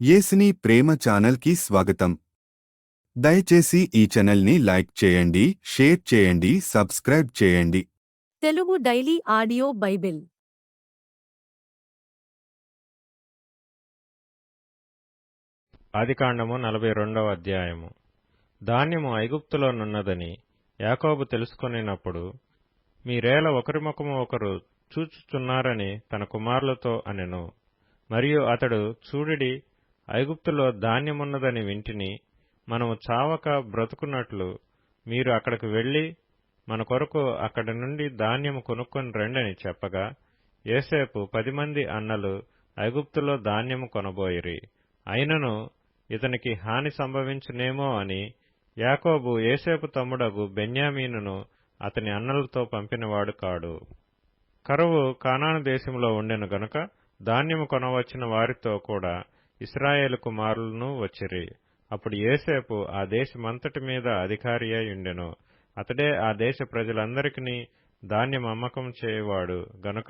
యేసుని ప్రేమ ఛానల్కి స్వాగతం. దయచేసి ఈ ఛానల్ని లైక్ చేయండి, షేర్ చేయండి, సబ్స్క్రైబ్ చేయండి. తెలుగు డైలీ ఆడియో బైబిల్ ఆదికాండము 42వ అధ్యాయము. ధాన్యము ఐగుప్తులో నున్నదని యాకోబు తెలుసుకొనినప్పుడు, మీరేల ఒకరి ముఖము ఒకరు చూచుచున్నారని తన కుమారులతో అనెను. మరియు అతడు, చూడుడి, ఐగుప్తులో ధాన్యమున్నదని వింటిని, మనము చావక బ్రతుకున్నట్లు మీరు అక్కడికి వెళ్లి మన కొరకు అక్కడి నుండి ధాన్యము కొనుక్కొని రండని చెప్పగా, యోసేపు 10 మంది అన్నలు ఐగుప్తులో ధాన్యము కొనబోయిరి. అయినను ఇతనికి హాని సంభవించునేమో అని యాకోబు యోసేపు తమ్ముడగు బెన్యామీనును అతని అన్నలతో పంపినవాడు కాడు. కరువు కానాను దేశంలో ఉండెను గనుక ధాన్యము కొనవచ్చిన వారితో కూడా ఇశ్రాయేలు కుమారులను వచ్చిరి. అప్పుడు యోసేపు ఆ దేశమంతటి మీద అధికారి అయి ఉండెను. అతడే ఆ దేశ ప్రజలందరికీ ధాన్యం అమ్మకం చేయవాడు గనుక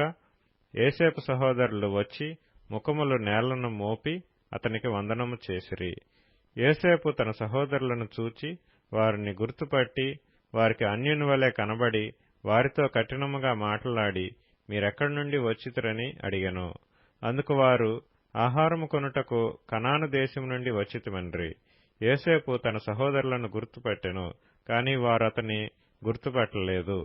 యోసేపు సహోదరులు వచ్చి ముఖములు నేలను మోపి అతనికి వందనము చేసిరి. యోసేపు తన సహోదరులను చూచి వారిని గుర్తుపట్టి వారికి అన్యుని వలె కనబడి వారితో కఠినముగా మాట్లాడి, మీరెక్కడి నుండి వచ్చితిరని అడిగెను. అందుకు వారు, ఆహారము కొనుటకు కనాను దేశం నుండి వచ్చితిమన్రి. యోసేపు తన సహోదరులను గుర్తుపట్టెను, కాని వారతని గుర్తుపట్టలేదు.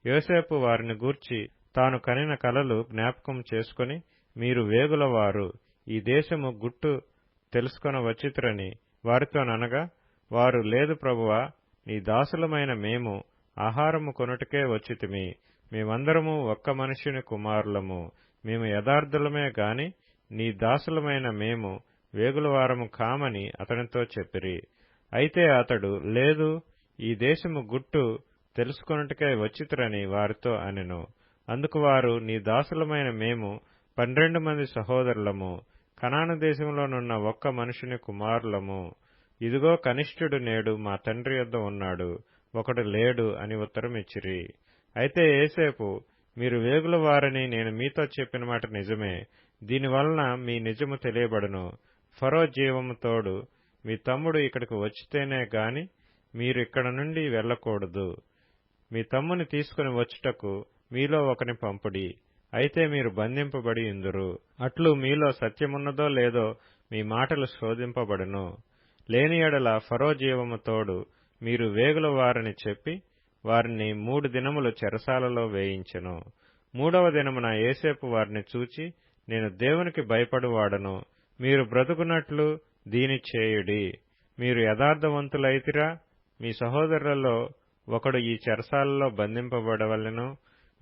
యోసేపు వారిని గూర్చి తాను కనిన కలలు జ్ఞాపకం చేసుకుని, మీరు వేగులవారు, ఈ దేశము గుట్టు తెలుసుకొన వచ్చితిరని వారితోననగా, వారు, లేదు ప్రభువా, నీ దాసులమైన మేము ఆహారము కొనుటకే వచ్చితిమి. మేమందరము ఒక్క మనుష్యుని కుమారులము. మేము యథార్థులమే గాని నీ దాసులమైన మేము వేగులవారము కామని అతనితో చెప్పిరి. అయితే అతడు, లేదు, ఈ దేశము గుట్టు తెలుసుకొనుటకే వచ్చితిరని వారితో అనెను. అందుకు వారు, నీ దాసులమైన మేము 12 మంది సహోదరులము, కనాను దేశంలోనున్న ఒక్క మనుషుని కుమారులము. ఇదిగో కనిష్ఠుడు నేడు మా తండ్రి యొద్ద ఉన్నాడు, ఒకడు లేడు అని ఉత్తరమిచ్చిరి. అయితే యోసేపు, మీరు వేగుల వారని నేను మీతో చెప్పిన మాట నిజమే. దీనివలన మీ నిజము తెలియబడును. ఫరో జీవము తోడు మీ తమ్ముడు ఇక్కడికి వచ్చితేనే గాని మీరు ఇక్కడ నుండి వెళ్ళకూడదు. మీ తమ్ముని తీసుకుని వచ్చుటకు మీలో ఒకని పంపుడి. అయితే మీరు బంధింపబడి ఇందురు. అట్లు మీలో సత్యమున్నదో లేదో మీ మాటలు శోధింపబడును. లేని ఎడల ఫరో జీవము తోడు మీరు వేగుల వారని చెప్పి వారిని 3 దినములు చెరసాలలో వేయించెను. 3వ దినమున యోసేపు వారిని చూచి, నేను దేవునికి భయపడువాడను, మీరు బ్రతుకున్నట్లు దీని చేయుడి. మీరు యథార్థవంతులైతిరా? మీ సహోదరులలో ఒకడు ఈ చెరసాలలో బంధింపబడవలెను.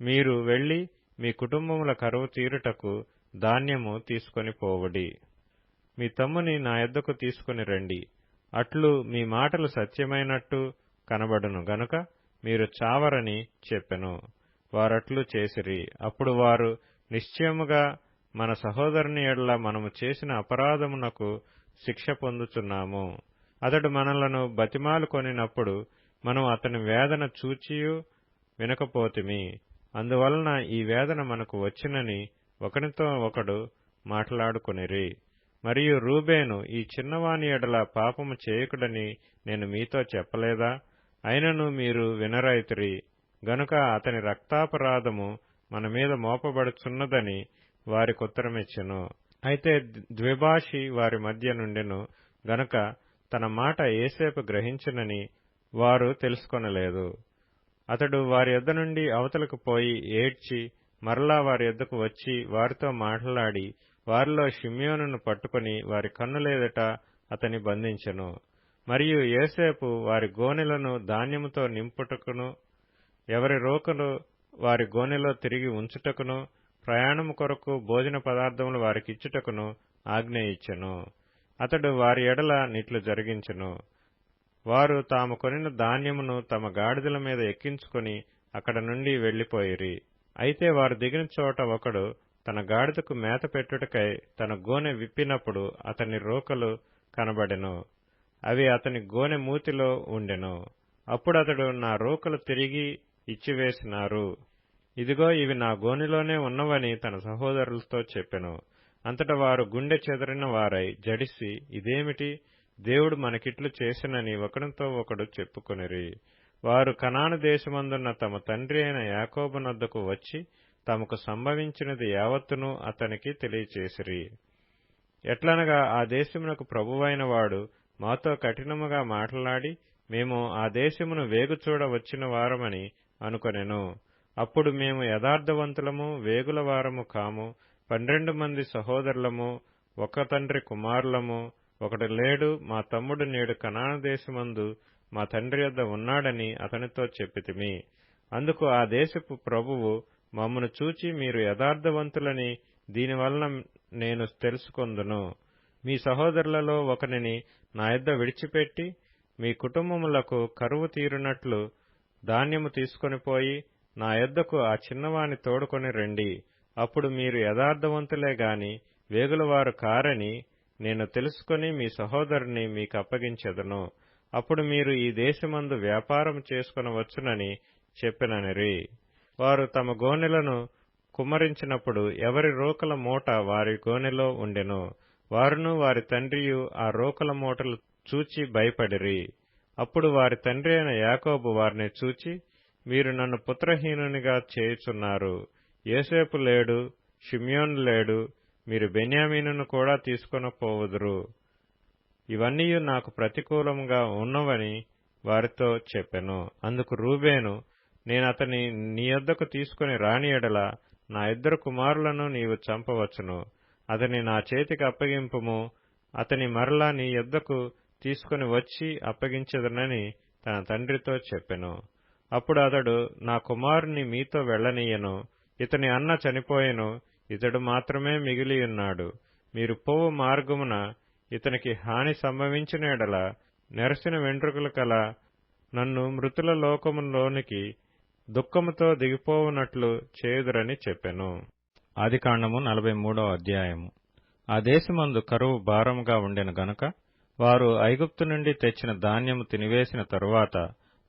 మీరు వెళ్లి మీ కుటుంబముల కరువు తీరుటకు ధాన్యము తీసుకొని పోవుడి. మీ తమ్ముని నా యొద్దకు తీసుకుని రండి. అట్లు మీ మాటలు సత్యమైనట్టు కనబడును గనుక మీరు చావరని చెప్పెను. వారట్లు చేసిరి. అప్పుడు వారు, నిశ్చయముగా మన సహోదరుని ఎడల మనము చేసిన అపరాధమునకు శిక్ష పొందుచున్నాము. అతడు మనలను బతిమాలు కొనినప్పుడు మనం అతని వేదన చూచియు వినకపోతిమి. అందువలన ఈ వేదన మనకు వచ్చినని ఒకనితో ఒకడు మాట్లాడుకొనిరి. మరియు రూబేను, ఈ చిన్నవాని ఎడల పాపము చేయకుడని నేను మీతో చెప్పలేదా? అయినను మీరు వినరైతిరి గనుక అతని రక్తాపరాధము మన మీద మోపబడుచున్నదని వారికుత్తరమిచ్చెను. అయితే ద్విభాషి వారి మధ్య నుండెను గనుక తన మాట యోసేపు గ్రహించునని వారు తెలుసుకొనలేదు. అతడు వారి యొద్ద నుండి అవతలకు పోయి ఏడ్చి మరలా వారి యొద్దకు వచ్చి వారితో మాట్లాడి వారిలో షిమ్యోనును పట్టుకుని వారి కన్నులెదుట అతని బంధించెను. మరియు యోసేపు వారి గోనెలను ధాన్యముతో నింపుటకును, ఎవరి రోకలు వారి గోనెలో తిరిగి ఉంచుటకును, ప్రయాణము కొరకు భోజన పదార్థములు వారికిచ్చుటకును ఆజ్ఞ ఇచ్చెను. అతడు వారి ఎడల నిట్లు జరిగించెను. వారు తాము కొనిన ధాన్యమును తమ గాడిదల మీద ఎక్కించుకొని అక్కడ నుండి వెళ్లిపోయిరి. అయితే వారు దిగిన చోట ఒకడు తన గాడిదకు మేత పెట్టుటకై తన గోనె విప్పినప్పుడు అతని రోకలు కనబడెను. అవి అతని గోనె మూతిలో ఉండెను. అప్పుడతడు, నా రోకలు తిరిగి ఇచ్చివేసినారు, ఇదిగో ఇవి నా గోనెలోనే ఉన్నవని తన సహోదరులతో చెప్పెను. అంతట వారు గుండె చెదరిన వారై జడిసి, ఇదేమిటి, దేవుడు మనకిట్లు చేసినని ఒకరితో ఒకడు చెప్పుకొనిరి. వారు కనాను దేశమందున్న తమ తండ్రి అయిన యాకోబునొద్దకు వచ్చి తమకు సంభవించినది యావత్తును అతనికి తెలియచేసిరి. ఎట్లనగా ఆ దేశమునకు ప్రభువైన వాడు మాతో కఠినముగా మాట్లాడి, మేము ఆ దేశమును వేగుచూడ వచ్చిన వారమని అనుకొనెను. అప్పుడు మేము యథార్థవంతులము, వేగుల వారము కాము, 12 మంది సహోదరులము, ఒక తండ్రి కుమారులము, ఒకడు లేడు, మా తమ్ముడు నేడు కనాను దేశమందు మా తండ్రి యొద్ద ఉన్నాడని అతనితో చెప్పితిమి. అందుకు ఆ దేశపు ప్రభువు, మమ్మను చూచి మీరు యథార్థవంతులని దీనివలన నేను తెలుసుకొందును. మీ సహోదరులలో ఒకనిని నా యొద్ద విడిచిపెట్టి మీ కుటుంబములకు కరువు తీరునట్లు ధాన్యము తీసుకొనిపోయి నా యొద్దకు ఆ చిన్నవాని తోడుకొని రండి. అప్పుడు మీరు యథార్థవంతులే గాని వేగులవారు కారని నేను తెలుసుకొని మీ సహోదరుని మీకు అప్పగించెదను. అప్పుడు మీరు ఈ దేశమందు వ్యాపారం చేసుకొనవచ్చునని చెప్పిననిరి. వారు తమ గోనెలను కుమ్మరించినప్పుడు ఎవరి రోకల మూట వారి గోనెలో ఉండెను. వారును వారి తండ్రియు ఆ రోకల మూటలు చూచి భయపడిరి. అప్పుడు వారి తండ్రి అయిన యాకోబు వారిని చూచి, మీరు నన్ను పుత్రహీనునిగా చేయుచున్నారు. యోసేపు లేడు, షిమ్యోను లేడు, మీరు బెన్యామీనును కూడా తీసుకొనపోవుదురు. ఇవన్నీ నాకు ప్రతికూలముగా ఉన్నవని వారితో చెప్పెను. అందుకు రూబేను, నేనతని నీ యొద్దకు తీసుకుని రాని ఎడల నా 2 కుమారులను నీవు చంపవచ్చును. అతని నా చేతికి అప్పగింపుము, అతని మరలా నీ యొద్దకు తీసుకుని వచ్చి అప్పగించెదనని తన తండ్రితో చెప్పెను. అప్పుడు అతడు, నా కుమారుని మీతో వెళ్లనీయను. ఇతని అన్న చనిపోయెను, ఇతడు మాత్రమే మిగిలియున్నాడు. మీరు పోవు మార్గమున ఇతనికి హాని సంభవించిన ఎడల నెరసిన వెంట్రుకలు కల నన్ను మృతుల లోకములోనికి దుఃఖముతో దిగిపోవునట్లు చేయుదురని చెప్పెను. ఆదికాండము 43వ అధ్యాయము. ఆ దేశమందు కరువు భారముగా ఉండెను గనుక వారు ఐగుప్తు నుండి తెచ్చిన ధాన్యము తినివేసిన తరువాత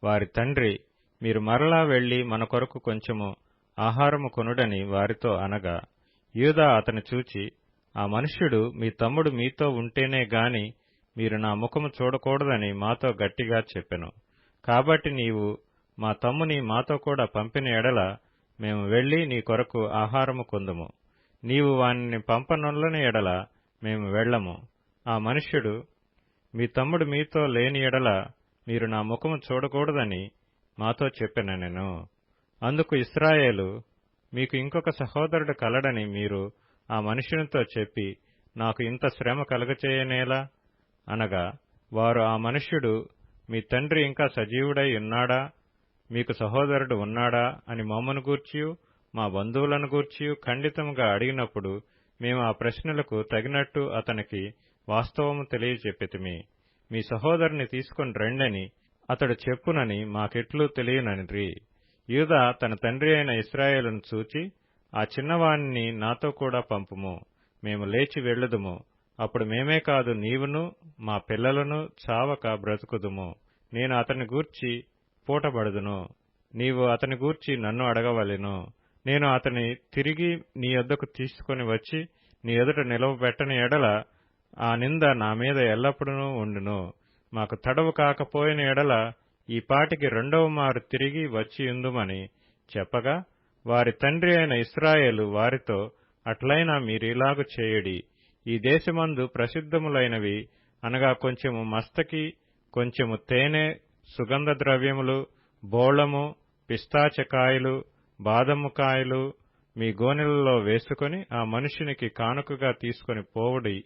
వారి తండ్రి, మీరు మరలా వెళ్లి మన కొరకు కొంచెము ఆహారము కొనుడని వారితో అనగా, యూదా అతని చూచి, ఆ మనుష్యుడు మీ తమ్ముడు మీతో ఉంటేనే గాని మీరు నా ముఖము చూడకూడదని మాతో గట్టిగా చెప్పెను. కాబట్టి నీవు మా తమ్ముని మాతో కూడా పంపిన ఎడల మేము వెళ్లి నీ కొరకు ఆహారము కొందుము. నీవు వానిని పంపనొల్లని ఎడల మేము వెళ్ళము. ఆ మనుష్యుడు, మీ తమ్ముడు మీతో లేని ఎడల మీరు నా ముఖము చూడకూడదని మాతో చెప్పెననెను. అందుకు ఇశ్రాయేలు, మీకు ఇంకొక సహోదరుడు కలడని మీరు ఆ మనుష్యునితో చెప్పి నాకు ఇంత శ్రమ కలుగచేయనేలా అనగా, వారు ఆ మనుష్యుడు మీ తండ్రి ఇంకా సజీవుడై ఉన్నాడా, మీకు సహోదరుడు ఉన్నాడా అని మమ్మను గూర్చియు మా బంధువులను గూర్చియు ఖండితముగా అడిగినప్పుడు మేము ఆ ప్రశ్నలకు తగినట్టు అతనికి వాస్తవము తెలియచెప్పితిమి. మీ సహోదరుని తీసుకుని రండని అతడు చెప్పునని మాకెట్లు తెలియననిరి. యూదా తన తండ్రి అయిన ఇశ్రాయేలును చూచి, ఆ చిన్నవాణ్ణి నాతో కూడా పంపుము, మేము లేచి వెళ్ళుదుము. అప్పుడు మేమే కాదు నీవును మా పిల్లలను చావక బ్రతుకుదుము. నేను అతని గూర్చి పూటబడుదును, నీవు అతని గూర్చి నన్ను అడగవలెను. నేను అతని తిరిగి నీ యొద్దకు తీసుకుని వచ్చి నీ ఎదుట నిలవబెట్టని ఎడల ఆ నింద నా మీద ఎల్లప్పుడూ ఉండును. మాకు తడవు కాకపోయిన ఎడల ఈ పాటికి 2వ మారు తిరిగి వచ్చియుందుమని చెప్పగా, వారి తండ్రి అయిన ఇశ్రాయేలు వారితో, అట్లైనా మీరిలాగు చేయుడి. ఈ దేశమందు ప్రసిద్ధములైనవి అనగా కొంచెము మస్తకి, కొంచెము తేనె, సుగంధ ద్రవ్యములు, బోళము, పిస్తాచకాయలు, బాదముకాయలు మీ గోనెలలో వేసుకుని ఆ మనుష్యునికి కానుకగా తీసుకుని పోవుడి.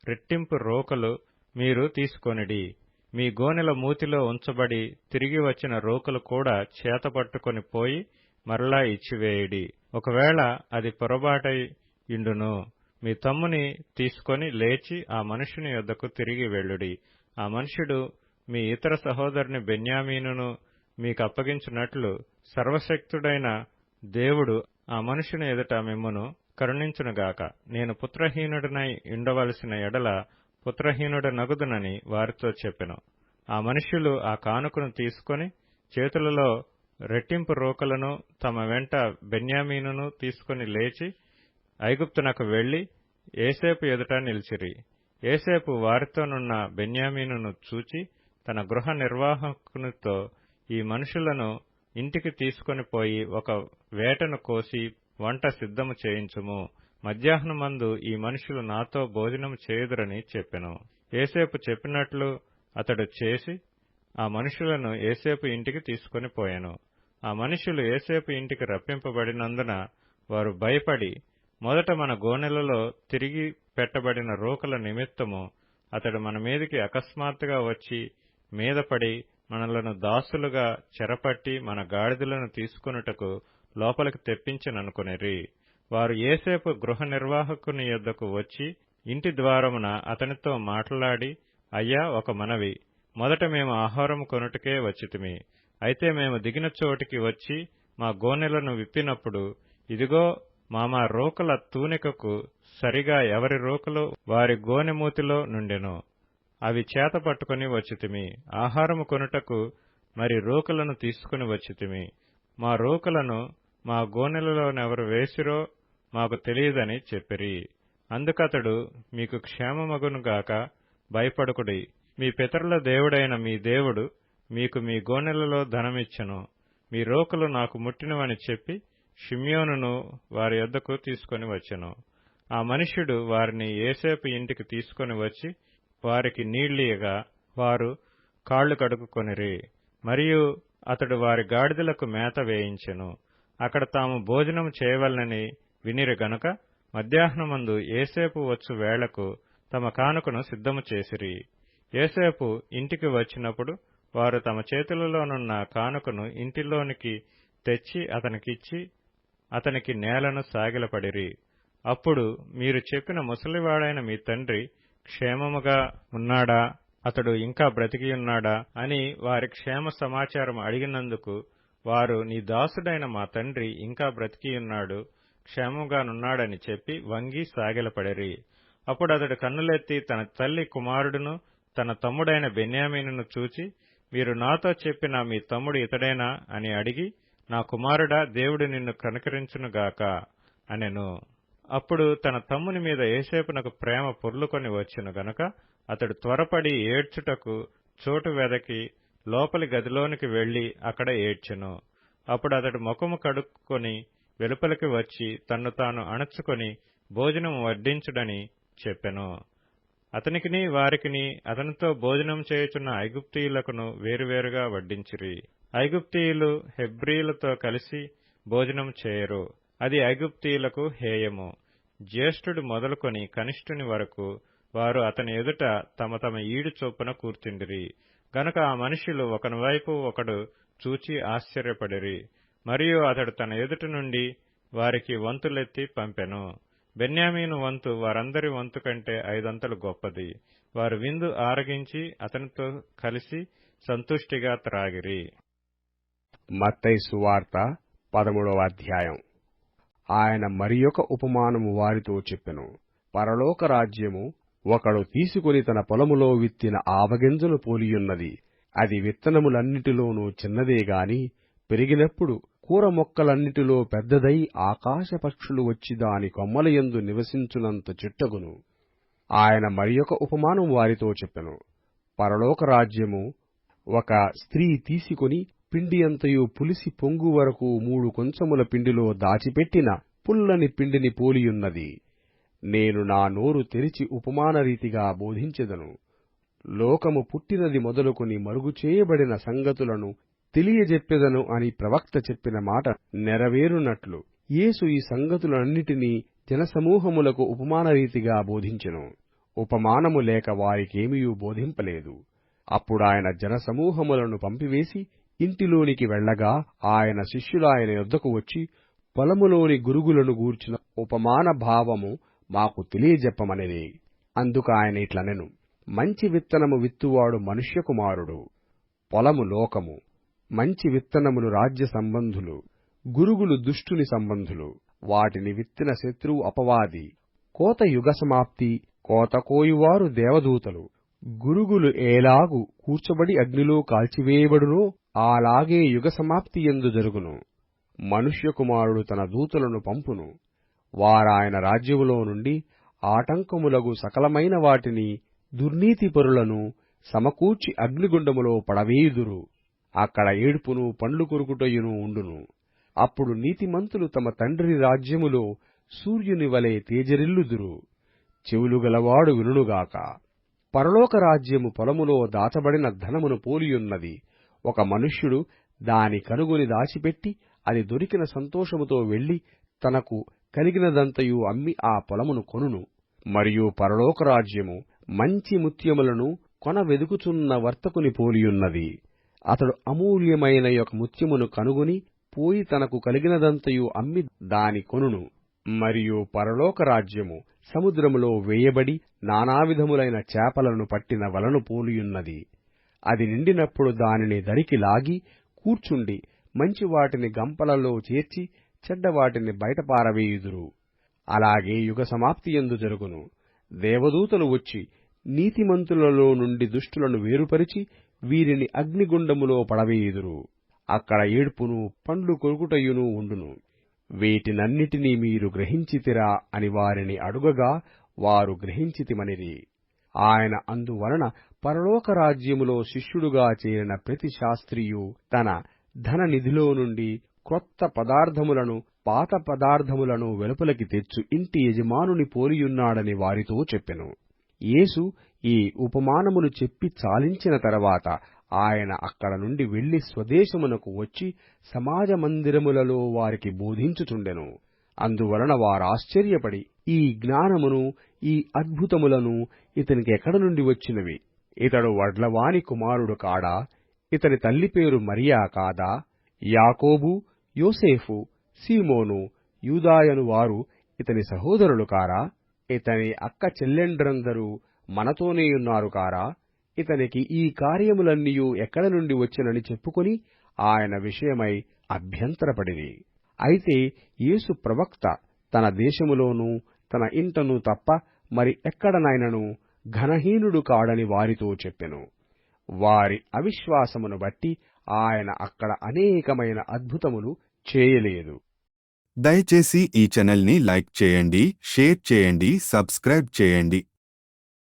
రెట్టింపు రోకలు మీరు తీసుకొనిడి. మీ గోనెల మూతిలో ఉంచబడి తిరిగి వచ్చిన రోకలు కూడా చేతపట్టుకొని పోయి మరలా ఇచ్చివేయుడి. ఒకవేళ అది పొరబాటై ఇండును, మీ తమ్ముని తీసుకొని లేచి ఆ మనుష్యుని యొద్దకు తిరిగి వెళ్ళుడి. ఆ మనుష్యుడు మీ ఇతర సహోదరుని బెన్యామీనును మీకు అప్పగించినట్లు సర్వశక్తుడైన దేవుడు ఆ మనుష్యుని ఎదుట మిమ్మును కరుణించునుగాక. నేను పుత్రహీనుడనై ఉండవలసిన ఎడల పుత్రహీనుడనగుదునని వారితో చెప్పెను. ఆ మనుష్యులు ఆ కానుకను తీసుకొని చేతులలో రెట్టింపు రోకలను తమ వెంట బెన్యామీనును తీసుకుని లేచి ఐగుప్తునకు వెళ్లి యోసేపు ఎదుట నిలిచిరి. యోసేపు వారితోనున్న బెన్యామీనును చూచి తన గృహ నిర్వాహకునితో, ఈ మనుషులను ఇంటికి తీసుకొని పోయి ఒక వేటను కోసి వంట సిద్ధము చేయించుము. మధ్యాహ్నమందు ఈ మనుషులు నాతో భోజనం చేయుదురని చెప్పెను. యోసేపు చెప్పినట్లు అతడు చేసి ఆ మనుషులను యోసేపు ఇంటికి తీసుకొని పోయెను. ఆ మనుషులు యోసేపు ఇంటికి రప్పింపబడినందున వారు భయపడి, మొదట మన గోనెలలో తిరిగి పెట్టబడిన రోకల నిమిత్తము అతడు మన మీదికి అకస్మాత్తుగా వచ్చి మీదపడి మనలను దాసులుగా చెరపట్టి మన గాడిదలను తీసుకొనుటకు లోపలికి తెప్పించననుకొనిరి. వారు యోసేపు గృహ నిర్వాహకుని యొద్దకు వచ్చి ఇంటి ద్వారమున అతనితో మాట్లాడి, అయ్యా, ఒక మనవి. మొదట మేము ఆహారము కొనుటకే వచ్చితిమి. అయితే మేము దిగిన చోటికి వచ్చి మా గోనెలను విప్పినప్పుడు, ఇదిగో మా రోకల తూనికకు సరిగా ఎవరి రోకలు వారి గోనెమూతిలో నుండెను. అవి చేత పట్టుకుని వచ్చితిమి. ఆహారము కొనుటకు మరి రోకలను తీసుకుని వచ్చితిమి. మా రోకలను మా గోనెలలోనెవరు వేసిరో మాకు తెలియదని చెప్పిరి. అందుకతడు, మీకు క్షేమమగునుగాక, భయపడకుడి. మీ పితరుల దేవుడైన మీ దేవుడు మీకు మీ గోనెలలో ధనమిచ్చెను. మీ రోకలు నాకు ముట్టినవని చెప్పి షిమ్యోనును వారి యొద్దకు తీసుకొని వచ్చెను. ఆ మనుష్యుడు వారిని యోసేపు ఇంటికి తీసుకొని వచ్చి వారికి నీళ్లియగా వారు కాళ్లు కడుక్కుకొనిరి. మరియు అతడు వారి గాడిదలకు మేత వేయించెను. అక్కడ తాము భోజనం చేయవలనని వినిరి గనుక మధ్యాహ్నమందు యోసేపు వచ్చు వేళకు తమ కానుకను సిద్ధము చేసిరి. యోసేపు ఇంటికి వచ్చినప్పుడు వారు తమ చేతులలోనున్న కానుకను ఇంటిలోనికి తెచ్చి అతనికిచ్చి అతనికి నేలను సాగిలపడిరి. అప్పుడు, మీరు చెప్పిన ముసలివాడైన మీ తండ్రి క్షేమముగా ఉన్నాడా, అతడు ఇంకా బ్రతికియున్నాడా అని వారి క్షేమ సమాచారం అడిగినందుకు వారు, నీ దాసుడైన మా తండ్రి ఇంకా బ్రతికియున్నాడు, క్షేమంగానున్నాడని చెప్పి వంగి సాగిలపడిరి. అప్పుడు అతడు కన్నులెత్తి తన తల్లి, కుమారుడును తన తమ్ముడైన బెన్యామీనును చూచి, మీరు నాతో చెప్పిన మీ తమ్ముడు ఇతడేనా అని అడిగి, నా కుమారుడా, దేవుడు నిన్ను కనికరించునుగాక అనెను. అప్పుడు తన తమ్ముని మీద యోసేపునకు ప్రేమ పొర్లుకొని వచ్చెను గనుక అతడు త్వరపడి ఏడ్చుటకు చోటు వెదకి లోపలి గదిలోనికి వెళ్లి అక్కడ ఏడ్చెను. అప్పుడు అతడు ముఖము కడుక్కొని వెలుపలికి వచ్చి తన్ను తాను అణచుకొని భోజనం వడ్డించుడని చెప్పెను. అతనికిని వారికిని అతనితో భోజనం చేయుచున్న ఐగుప్తీయులకును వేరువేరుగా వడ్డించిరి. ఐగుప్తీయులు హెబ్రీయులతో కలిసి భోజనం చేయరు. అది ఐగుప్తీయులకు హేయము. జ్యేష్ఠుడు మొదలుకొని కనిష్ఠుని వరకు వారు అతని ఎదుట తమ తమ ఈడు చొప్పున కూర్చుండిరి. గనుక ఆ మనుష్యులు ఒకని వైపు ఒకడు చూచి ఆశ్చర్యపడిరి. మరియు అతడు తన ఎదుట నుండి వారికి వంతులెత్తి పంపెను. బెన్యామీను వంతు వారందరి వంతు కంటే 5 అంతలు గొప్పది. వారు విందు ఆరగించి అతనితో కలిసి సంతుష్టిగా త్రాగిరి. మత్తయి సువార్త 13వ అధ్యాయం. ఆయన మరియొక ఉపమానము వారితో చెప్పెను. పరలోక రాజ్యము ఒకడు తీసుకుని తన పొలములో విత్తిన ఆవగింజను పోలియున్నది. అది విత్తనములన్నిటిలోనూ చిన్నదే గాని పెరిగినప్పుడు కూర మొక్కలన్నిటిలో పెద్దదై ఆకాశ పక్షులు వచ్చి దాని కొమ్మలయందు నివసించునంత చెట్టగును. ఆయన మరియొక ఉపమానం వారితో చెప్పెను. పరలోక రాజ్యము ఒక స్త్రీ తీసుకొని పిండి అంతయు పులిసి పొంగు వరకు 3 కొంచెముల పిండిలో దాచిపెట్టిన పుల్లని పిండిని పోలియున్నది. నేను నా నోరు తెరిచి ఉపమానరీతిగా బోధించెదను. లోకము పుట్టినది మొదలుకొని మరుగు చేయబడిన సంగతులను తెలియజెప్పెదను అని ప్రవక్త చెప్పిన మాట నెరవేరునట్లు యేసు ఈ సంగతులన్నిటినీ జనసమూహములకు ఉపమానరీతిగా బోధించెను. ఉపమానము లేక వారికేమియూ బోధింపలేదు. అప్పుడాయన జనసమూహములను పంపివేసి ఇంటిలోనికి వెళ్లగా ఆయన శిష్యులాయన యొద్దకు వచ్చి, పొలములోని గురుగులను గూర్చిన ఉపమాన భావము మాకు తెలియజెప్పమనిరి. అందుకాయన ఇట్లనెను. మంచి విత్తనము విత్తువాడు మనుష్య కుమారుడు. పొలము లోకము. మంచి విత్తనములు రాజ్య సంబంధులు, గురుగులు దుష్టుని సంబంధులు. వాటిని విత్తిన శత్రువు అపవాది. కోత యుగ సమాప్తి. కోత కోయువారు దేవదూతలు. గురుగులు ఏలాగు కూర్చబడి అగ్నిలో కాల్చివేయబడునో అలాగే యుగ సమాప్తి యందు జరుగును. మనుష్య కుమారుడు తన దూతలను పంపును. వారాయన రాజ్యములో నుండి ఆటంకములగు సకలమైన వాటిని దుర్నీతిపరులను సమకూర్చి అగ్నిగుండములో పడవేయుదురు. అక్కడ ఏడుపును పండ్లు కొరుకుటయును ఉండును. అప్పుడు నీతిమంతులు తమ తండ్రి రాజ్యములో సూర్యుని వలె తేజరిల్లుదురు. చెవులు గలవాడు వినుగాక. పరలోక రాజ్యము పొలములో దాచబడిన ధనమును పోలియున్నది. ఒక మనుష్యుడు దాని కనుగొని దాచిపెట్టి అది దొరికిన సంతోషముతో వెళ్లి తనకు కలిగినదంతయు అమ్మి ఆ పొలమును కొనును. మరియు పరలోక రాజ్యము మంచి ముత్యములను కొన వెదుకుచున్న వర్తకుని పోలియున్నది. అతడు అమూల్యమైన యొక్క ముత్యమును కనుగొని పోయి తనకు కలిగినదంతయు అమ్మి దాని కొనును. మరియు పరలోక రాజ్యము సముద్రములో వేయబడి నానావిధములైన చేపలను పట్టిన వలను పోలియున్నది. అది నిండినప్పుడు దానిని దరికి లాగి కూర్చుండి మంచి వాటిని గంపలలో చేర్చి చెడ్డవాటిని బయట పారవేయుదురు. అలాగే యుగ సమాప్తియందు జరుగును. దేవదూతలు వచ్చి నీతిమంతులలో నుండి దుష్టులను వేరుపరిచి వీరిని అగ్నిగుండములో పడవేయుదురు. అక్కడ ఏడ్పును పండ్లు కొరుకుటయును ఉండును. వీటినన్నిటినీ మీరు గ్రహించితిరా అని వారిని అడుగగా వారు గ్రహించితిమనిరి. ఆయన అందువలన పరలోక రాజ్యములో శిష్యుడుగా చేరిన ప్రతి శాస్త్రియు తన ధన నిధిలో నుండి క్రొత్త పదార్థములను పాత పదార్థములను వెలుపలికి తెచ్చు ఇంటి యజమానుని పోలియున్నాడని వారితో చెప్పెను. యేసు ఈ ఉపమానములు చెప్పి చాలించిన తరువాత ఆయన అక్కడ నుండి వెళ్లి స్వదేశమునకు వచ్చి సమాజ మందిరములలో వారికి బోధించుచుండెను. అందువలన వారాశ్చర్యపడి ఈ జ్ఞానమును ఈ అద్భుతములను ఇతనికెక్కడ నుండి వచ్చినవి? ఇతడు వడ్లవాని కుమారుడు కాడా? ఇతని తల్లి పేరు మరియా కాదా? యాకోబు, యోసేఫు, సీమోను, యూదాయను వారు ఇతని సహోదరులు కారా? ఇతని అక్క చెల్లెండ్రందరూ మనతోనేయున్నారు కారా? ఇతనికి ఈ కార్యములన్నీయు ఎక్కడ నుండి వచ్చినని చెప్పుకొని ఆయన విషయమై అభ్యంతరపడిరి. అయితే యేసు ప్రవక్త తన దేశములోనూ తన ఇంటను తప్ప మరి ఎక్కడనైనను ఘనహీనుడు కాడని వారితో చెప్పెను. వారి అవిశ్వాసమును బట్టి ఆయన అక్కడ అనేకమైన అద్భుతములు చేయలేదు. దయచేసి ఈ ఛానల్ని లైక్ చేయండి, షేర్ చేయండి, సబ్స్క్రైబ్ చేయండి.